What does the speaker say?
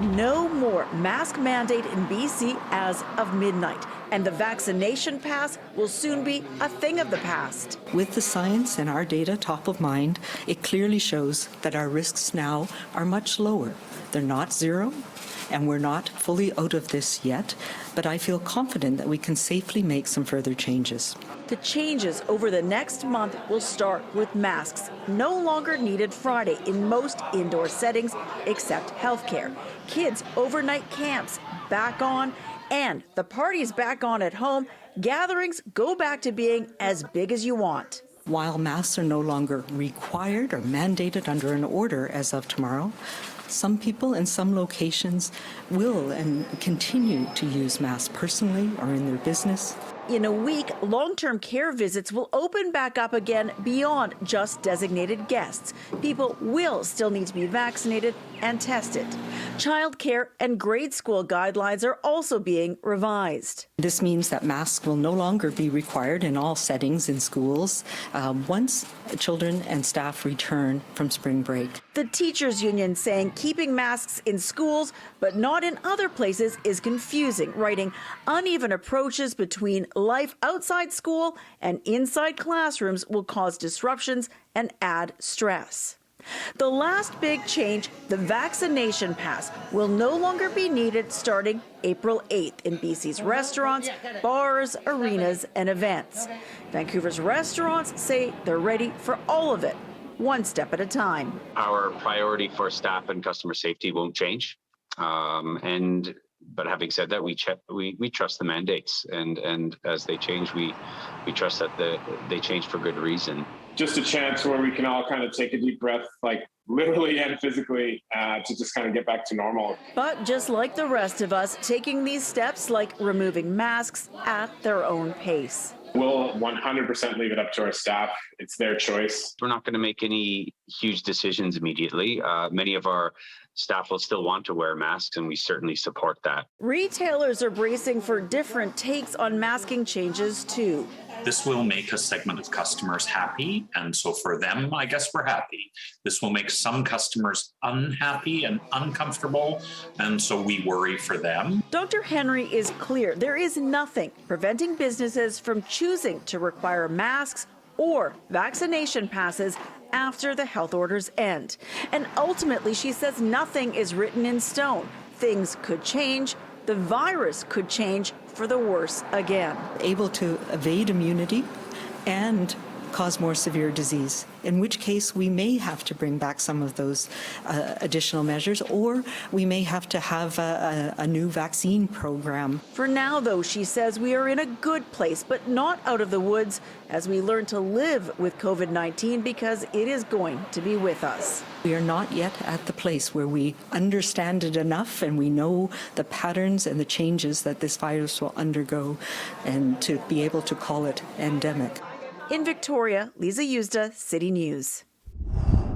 No more mask mandate in BC as of midnight, and the vaccination pass will soon be a thing of the past. With the science and our data top of mind, it clearly shows that our risks now are much lower. They're not zero, and we're not fully out of this yet, but I feel confident that we can safely make some further changes. The changes over the next month will start with masks no longer needed Friday in most indoor settings except healthcare. Kids' overnight camps back on, and the parties back on at home. Gatherings go back to being as big as you want. While masks are no longer required or mandated under an order as of tomorrow, some people in some locations will and continue to use masks personally or in their business. In a week, long-term care visits will open back up again beyond just designated guests. People will still need to be vaccinated and tested. Childcare and grade school guidelines are also being revised. This means that masks will no longer be required in all settings in schools once children and staff return from spring break. The teachers' union saying keeping masks in schools but not in other places is confusing, writing uneven approaches between life outside school and inside classrooms will cause disruptions and add stress. The last big change, the vaccination pass, will no longer be needed starting April 8th in BC's restaurants, bars, arenas, and events. Vancouver's restaurants say they're ready for all of it, one step at a time. Our priority for staff and customer safety won't change. But having said that, we trust the mandates, and as they change, we trust that they change for good reason. Just a chance where we can all kind of take a deep breath, like literally and physically, to just kind of get back to normal. But just like the rest of us, taking these steps like removing masks at their own pace. We'll 100% leave it up to our staff. It's their choice. We're not going to make any huge decisions immediately. Many of our staff will still want to wear masks, and we certainly support that. Retailers are bracing for different takes on masking changes, too. This will make a segment of customers happy, and so for them, I guess we're happy. This will make some customers unhappy and uncomfortable, and so we worry for them. Dr. Henry is clear there is nothing preventing businesses from choosing to require masks or vaccination passes after the health orders end. And ultimately, she says nothing is written in stone. Things could change. The virus could change for the worse again. Able to evade immunity and cause more severe disease, in which case we may have to bring back some of those additional measures, or we may have to have a new vaccine program. For now, though, she says we are in a good place, but not out of the woods as we learn to live with COVID-19 because it is going to be with us. We are not yet at the place where we understand it enough and we know the patterns and the changes that this virus will undergo, and to be able to call it endemic. In Victoria, Liza Yuzda, City News.